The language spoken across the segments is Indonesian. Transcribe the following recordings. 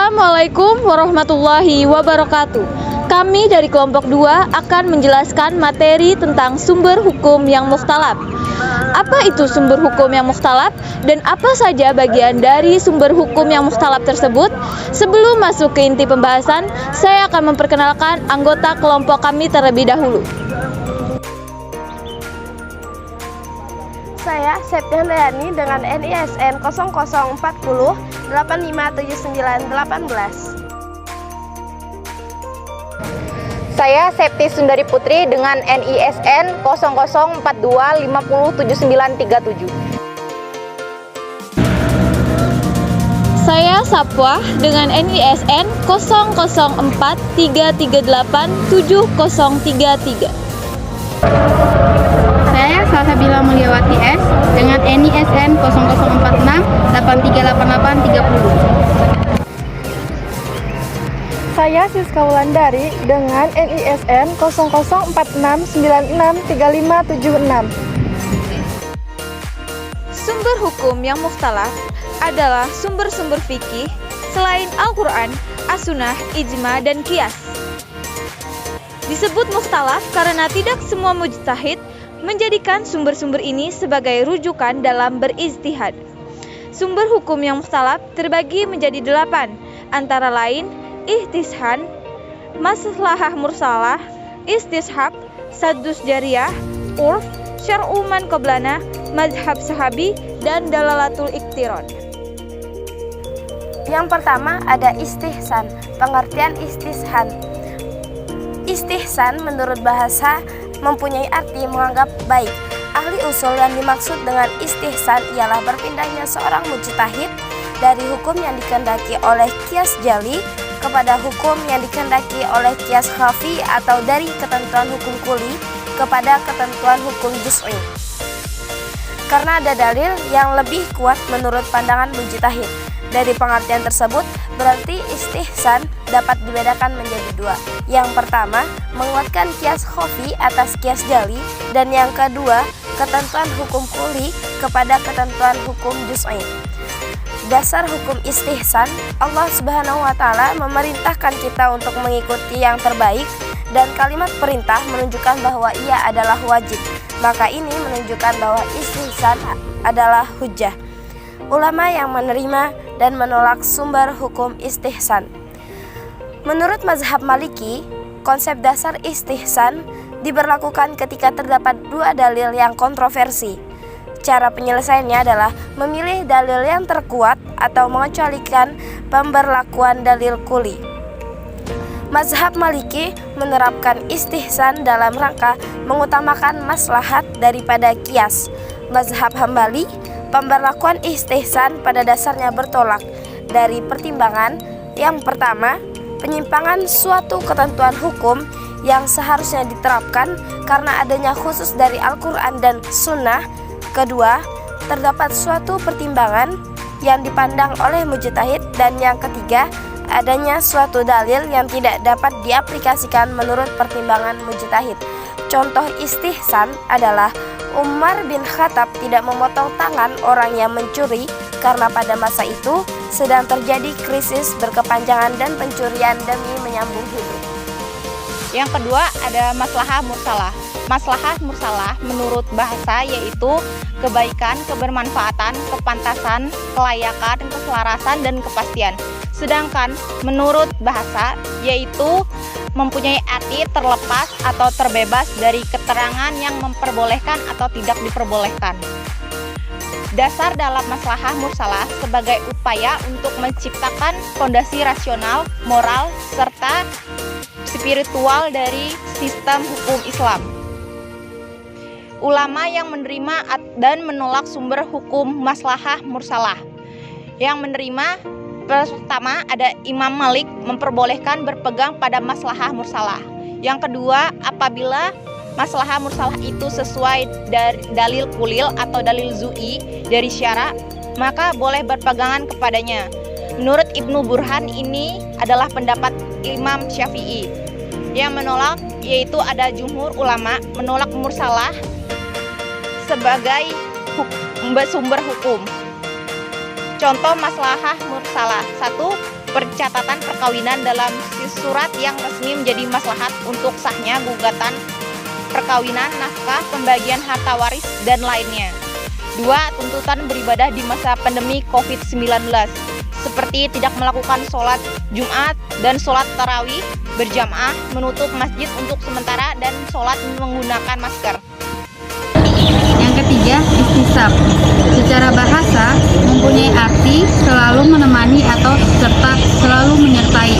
Assalamualaikum warahmatullahi wabarakatuh. Kami dari kelompok 2 akan menjelaskan materi tentang sumber hukum yang mukhtalaf. Apa itu sumber hukum yang mukhtalaf dan apa saja bagian dari sumber hukum yang mukhtalaf tersebut? Sebelum masuk ke inti pembahasan, saya akan memperkenalkan anggota kelompok kami terlebih dahulu. Saya Septian Dayani dengan NISN 0040 857918. Saya Septi Sundari Putri dengan NISN 0042 507937. Saya Sapwah dengan NISN 004338 7033. Saya Salsabila Mulyawati S dengan NISN 0046 8388 30. Saya Siska Wulandari dengan NISN 0046963576. Sumber hukum yang mukhtalaf adalah sumber-sumber fikih selain Al-Quran, As-Sunnah, Ijma, dan Qiyas. Disebut mukhtalaf karena tidak semua mujtahid menjadikan sumber-sumber ini sebagai rujukan dalam berijtihad. Sumber hukum yang mukhtalaf terbagi menjadi 8, antara lain ihtishan, maslahah mursalah, istishab, sadus jariyah, urf, syar'u man qablana, mazhab sahabi, dan dalalatul iktiron. Yang pertama ada istihsan. Pengertian istihsan. Istihsan menurut bahasa mempunyai arti menganggap baik. Ahli usul yang dimaksud dengan istihsan ialah berpindahnya seorang mujtahid dari hukum yang dikehendaki oleh qiyas jali kepada hukum yang dikehendaki oleh qiyas khafi, atau dari ketentuan hukum kuli kepada ketentuan hukum juz'i. Karena ada dalil yang lebih kuat menurut pandangan mujtahid. Dari pengertian tersebut, berarti istihsan dapat dibedakan menjadi 2. Yang pertama, menguatkan qiyas khafi atas qiyas jali, dan yang kedua, ketentuan hukum kuli kepada ketentuan hukum juz'i. Dasar hukum istihsan, Allah Subhanahu wa Ta'ala memerintahkan kita untuk mengikuti yang terbaik, dan kalimat perintah menunjukkan bahwa ia adalah wajib. Maka ini menunjukkan bahwa istihsan adalah hujjah. Ulama yang menerima dan menolak sumber hukum istihsan. Menurut mazhab Maliki, konsep dasar istihsan diberlakukan ketika terdapat 2 dalil yang kontroversi. Cara penyelesaiannya adalah memilih dalil yang terkuat atau mengecualikan pemberlakuan dalil kuli. Mazhab Maliki menerapkan istihsan dalam rangka mengutamakan maslahat daripada qiyas. Mazhab Hambali, pemberlakuan istihsan pada dasarnya bertolak dari pertimbangan. Yang pertama, penyimpangan suatu ketentuan hukum yang seharusnya diterapkan karena adanya khusus dari Al-Quran dan Sunnah. Kedua, terdapat suatu pertimbangan yang dipandang oleh mujtahid. Dan yang ketiga, adanya suatu dalil yang tidak dapat diaplikasikan menurut pertimbangan mujtahid. Contoh istihsan adalah Umar bin Khattab tidak memotong tangan orang yang mencuri karena pada masa itu sedang terjadi krisis berkepanjangan dan pencurian demi menyambung hidup. Yang kedua ada maslahah mursalah. Maslahah mursalah menurut bahasa yaitu kebaikan, kebermanfaatan, kepantasan, kelayakan, keselarasan, dan kepastian. Sedangkan menurut bahasa yaitu mempunyai arti terlepas atau terbebas dari keterangan yang memperbolehkan atau tidak diperbolehkan. Dasar dalam maslahah mursalah sebagai upaya untuk menciptakan fondasi rasional, moral, serta spiritual dari sistem hukum Islam. Ulama yang menerima dan menolak sumber hukum maslahah mursalah. Yang menerima, pertama ada Imam Malik memperbolehkan berpegang pada maslahah mursalah. Yang kedua, apabila maslahah mursalah itu sesuai dari dalil kulil atau dalil zu'i dari syara, maka boleh berpegangan kepadanya. Menurut Ibnu Burhan, ini adalah pendapat Imam Syafi'i. Yang menolak yaitu ada jumhur ulama menolak mursalah sebagai sumber hukum. Contoh maslahah mursalah. 1. Percatatan perkawinan dalam surat yang resmi menjadi maslahat untuk sahnya gugatan perkawinan, nafkah, pembagian harta waris, dan lainnya. 2. Tuntutan beribadah di masa pandemi COVID-19 seperti tidak melakukan sholat Jumat dan sholat tarawih berjamaah, menutup masjid untuk sementara, dan sholat menggunakan masker. Yang ketiga, istisab. Secara bahasa, mempunyai arti selalu menemani atau serta selalu menyertai.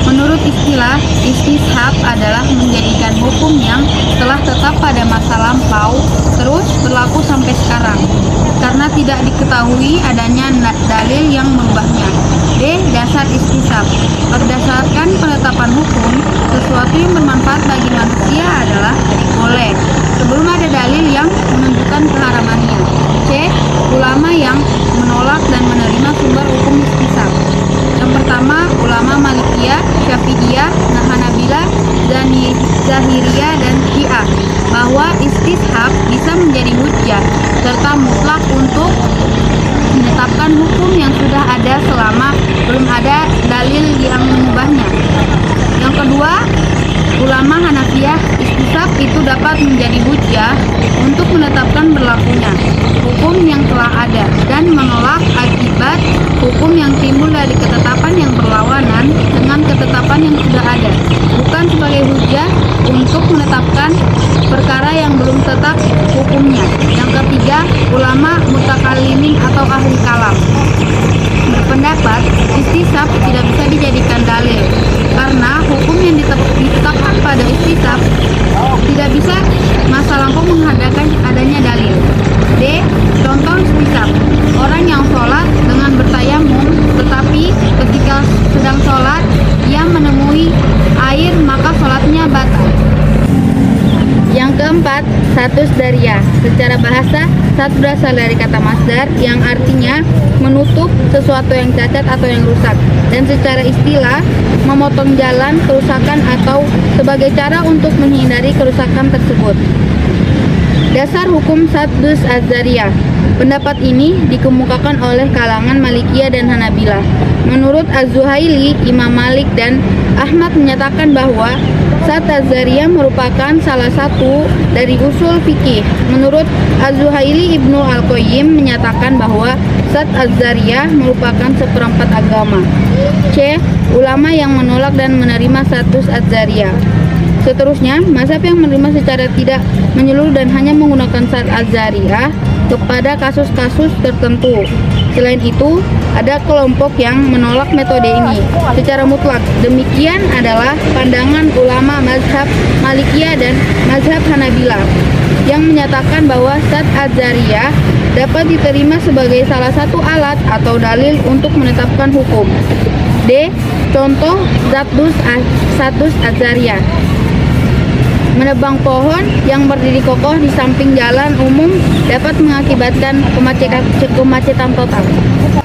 Menurut istilah, istishab adalah menjadikan hukum yang telah tetap pada masa lampau terus berlaku sampai sekarang, karena tidak diketahui adanya dalil yang merubahnya. D. Dasar istisab. Berdasarkan penetapan hukum, sesuatu yang bermanfaat bagi manusia adalah boleh, sebelum ada dalil yang menunjukkan keharamannya. C. Ulama yang menolak dan menerima sumber hukum istisab. Yang pertama, ulama Malikiyah, Syafi'iyah, Hanabilah, Zahiriyah, dan Syiah, bahwa istishab bisa menjadi hujjah serta mutlak untuk menetapkan hukum yang sudah ada selama belum ada dalil yang mengubahnya. Yang kedua, ulama Hanafiyah, istisab itu dapat menjadi hujjah untuk menetapkan berlakunya hukum yang telah ada dan menolak akibat hukum yang timbul dari ketetapan yang berlawanan dengan ketetapan yang sudah ada, bukan sebagai hujjah untuk menetapkan perkara yang belum tetap hukumnya. Yang ketiga, ulama mutakallimin atau ahli kalam berpendapat istisab tidak bisa dijadikan dalil karena hukum yang ditetapkan pada istisab tidak bisa masa lampau mengadakan adanya dalil. D. Contoh istisab, orang yang sholat dengan bertayamum tetapi ketika sedang sholat ia menemui air maka sholatnya batal. Yang keempat, status dariyah. Secara bahasa, satu berasal dari kata masdar yang artinya menutup sesuatu yang cacat atau yang rusak, dan secara istilah memotong jalan kerusakan atau sebagai cara untuk menghindari kerusakan tersebut. Dasar hukum Saddus Az-Zariyah. Pendapat ini dikemukakan oleh kalangan Malikiyah dan Hanabilah. Menurut Az-Zuhaili, Imam Malik dan Ahmad menyatakan bahwa Sadd Az-Zariyah merupakan salah satu dari usul fikih. Menurut Az-Zuhaili, Ibnu Al-Qayyim menyatakan bahwa Sadd Az-Zariyah merupakan seperempat agama. C. Ulama yang menolak dan menerima status Az-Zariyah. Seterusnya, mazhab yang menerima secara tidak menyeluruh dan hanya menggunakan Sadd Az-Zariyah kepada kasus-kasus tertentu. Selain itu, ada kelompok yang menolak metode ini secara mutlak. Demikian adalah pandangan ulama mazhab Malikiyah dan mazhab Hanabilah yang menyatakan bahwa Sadd Az-Zariyah dapat diterima sebagai salah satu alat atau dalil untuk menetapkan hukum. D. Contoh Saddus Az-Zariyah. Menebang pohon yang berdiri kokoh di samping jalan umum dapat mengakibatkan kemacetan total.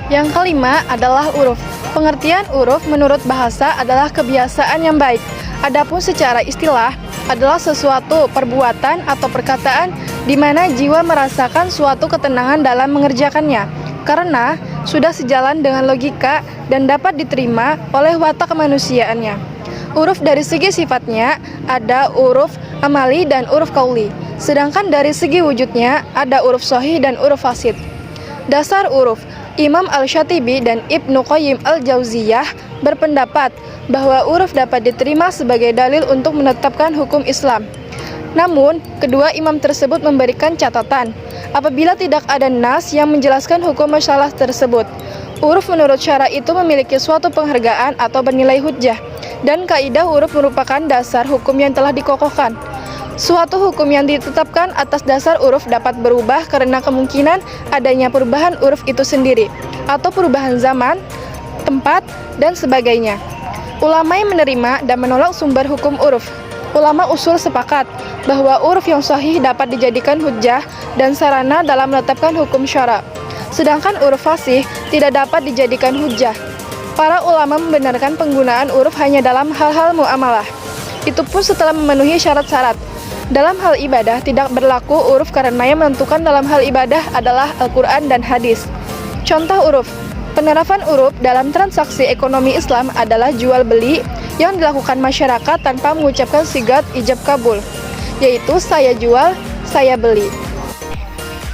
Yang kelima adalah uruf. Pengertian uruf menurut bahasa adalah kebiasaan yang baik. Adapun secara istilah adalah sesuatu perbuatan atau perkataan di mana jiwa merasakan suatu ketenangan dalam mengerjakannya, karena sudah sejalan dengan logika dan dapat diterima oleh watak kemanusiaannya. Uruf dari segi sifatnya ada uruf amali dan uruf qauli, sedangkan dari segi wujudnya ada uruf sahih dan uruf fasid. Dasar uruf, Imam Al-Syatibi dan Ibnu Qayyim Al-Jauziyah berpendapat bahwa uruf dapat diterima sebagai dalil untuk menetapkan hukum Islam. Namun, kedua imam tersebut memberikan catatan, apabila tidak ada nas yang menjelaskan hukum masalah tersebut. Uruf menurut syara itu memiliki suatu penghargaan atau bernilai hujjah, dan kaidah uruf merupakan dasar hukum yang telah dikokohkan. Suatu hukum yang ditetapkan atas dasar uruf dapat berubah karena kemungkinan adanya perubahan uruf itu sendiri, atau perubahan zaman, tempat, dan sebagainya. Ulama yang menerima dan menolak sumber hukum uruf. Ulama usul sepakat bahwa uruf yang sahih dapat dijadikan hujjah dan sarana dalam menetapkan hukum syara. Sedangkan uruf fasih tidak dapat dijadikan hujjah. Para ulama membenarkan penggunaan uruf hanya dalam hal-hal muamalah. Itu pun setelah memenuhi syarat-syarat. Dalam hal ibadah tidak berlaku uruf karena yang menentukan dalam hal ibadah adalah Al-Quran dan hadis. Contoh uruf. Penerapan uruf dalam transaksi ekonomi Islam adalah jual beli yang dilakukan masyarakat tanpa mengucapkan sigat ijab kabul, yaitu saya jual, saya beli.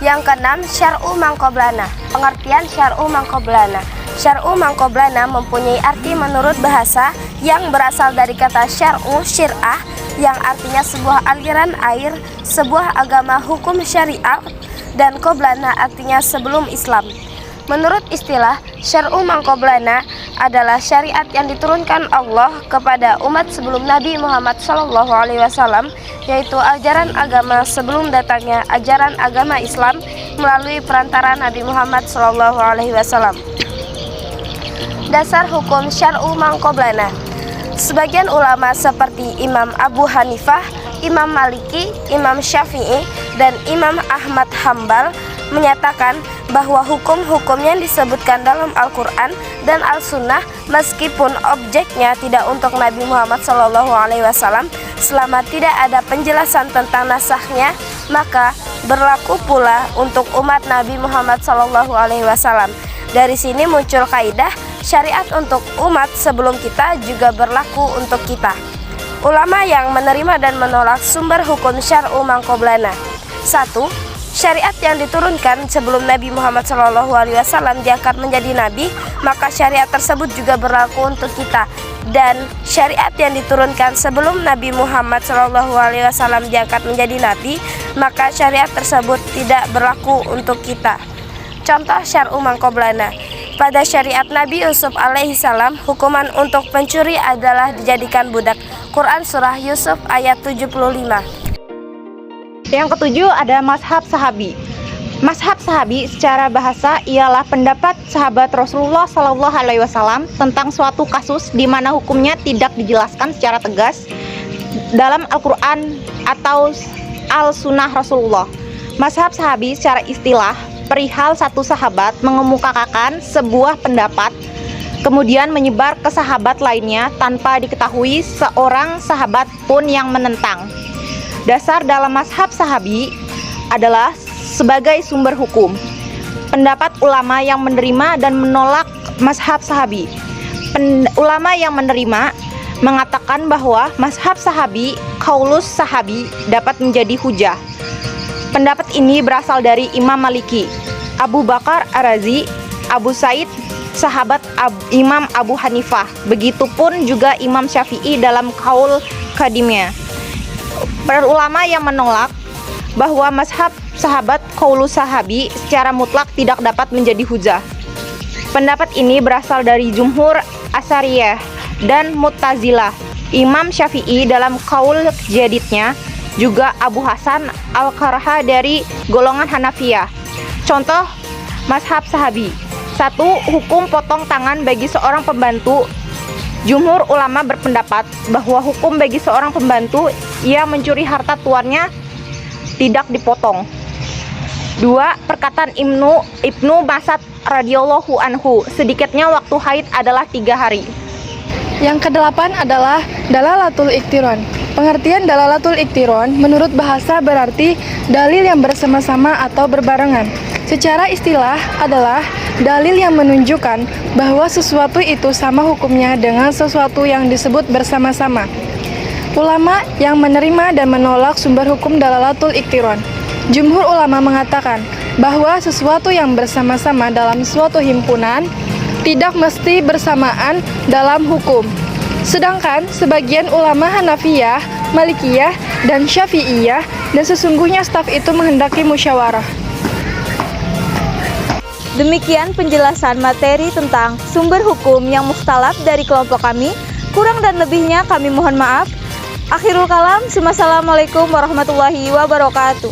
Yang keenam, syar'u mangkoblana. Pengertian syar'u mangkoblana. Syar'u mangkoblana mempunyai arti menurut bahasa yang berasal dari kata syar'u, syir'ah, yang artinya sebuah aliran air, sebuah agama hukum syariat, dan qoblana artinya sebelum Islam. Menurut istilah, syar'u mangkoblana adalah syariat yang diturunkan Allah kepada umat sebelum Nabi Muhammad SAW, yaitu ajaran agama sebelum datangnya ajaran agama Islam melalui perantara Nabi Muhammad SAW. Dasar hukum syar'u mangkoblana. Sebagian ulama seperti Imam Abu Hanifah, Imam Maliki, Imam Syafi'i, dan Imam Ahmad Hambal menyatakan bahwa hukum-hukum yang disebutkan dalam Al-Quran dan Al-Sunnah meskipun objeknya tidak untuk Nabi Muhammad SAW, selama tidak ada penjelasan tentang nasahnya, maka berlaku pula untuk umat Nabi Muhammad SAW. Dari sini muncul kaidah syariat untuk umat sebelum kita juga berlaku untuk kita. Ulama yang menerima dan menolak sumber hukum syar'u mangkoblana. 1. Syariat yang diturunkan sebelum Nabi Muhammad SAW diangkat menjadi Nabi, maka syariat tersebut juga berlaku untuk kita. Dan syariat yang diturunkan sebelum Nabi Muhammad SAW diangkat menjadi Nabi, maka syariat tersebut tidak berlaku untuk kita. Contoh syar'u mangkoblana. Pada syariat Nabi Yusuf alaihissalam, hukuman untuk pencuri adalah dijadikan budak. Quran Surah Yusuf ayat 75. Yang ketujuh ada mazhab sahabi. Mazhab sahabi secara bahasa ialah pendapat sahabat Rasulullah SAW tentang suatu kasus di mana hukumnya tidak dijelaskan secara tegas dalam Al-Quran atau Al-Sunnah Rasulullah. Mazhab sahabi secara istilah perihal satu sahabat mengemukakan sebuah pendapat, kemudian menyebar ke sahabat lainnya tanpa diketahui seorang sahabat pun yang menentang. Dasar dalam mazhab sahabi adalah sebagai sumber hukum. Pendapat ulama yang menerima dan menolak mazhab sahabi. Ulama yang menerima mengatakan bahwa mazhab sahabi, qaulus sahabi, dapat menjadi hujah. Pendapat ini berasal dari Imam Maliki, Abu Bakar Ar-Razi, Abu Said, sahabat Imam Abu Hanifah. Begitupun juga Imam Syafi'i dalam qaul qadimnya. Para ulama yang menolak bahwa mazhab sahabat qaulus sahabi secara mutlak tidak dapat menjadi hujah. Pendapat ini berasal dari jumhur Asy'ariyah dan Mu'tazilah. Imam Syafi'i dalam qaul jadidnya, juga Abu Hasan Al-Karha dari golongan Hanafiyah. Contoh mazhab sahabi. 1. Hukum potong tangan bagi seorang pembantu. Jumhur ulama berpendapat bahwa hukum bagi seorang pembantu yang mencuri harta tuannya tidak dipotong. 2. Perkataan Ibnu Mas'ud radhiyallahu anhu, sedikitnya waktu haid adalah 3 hari. Yang kedelapan adalah dalalatul iktiron. Pengertian dalalatul iktiron menurut bahasa berarti dalil yang bersama-sama atau berbarengan. Secara istilah adalah dalil yang menunjukkan bahwa sesuatu itu sama hukumnya dengan sesuatu yang disebut bersama-sama. Ulama yang menerima dan menolak sumber hukum dalalatul iktiron. Jumhur ulama mengatakan bahwa sesuatu yang bersama-sama dalam suatu himpunan tidak mesti bersamaan dalam hukum. Sedangkan sebagian ulama Hanafiyah, Malikiyah, dan Syafi'iyah dan sesungguhnya staf itu menghendaki musyawarah. Demikian penjelasan materi tentang sumber hukum yang mukhtalaf dari kelompok kami. Kurang dan lebihnya kami mohon maaf. Akhirul kalam, wassalamualaikum warahmatullahi wabarakatuh.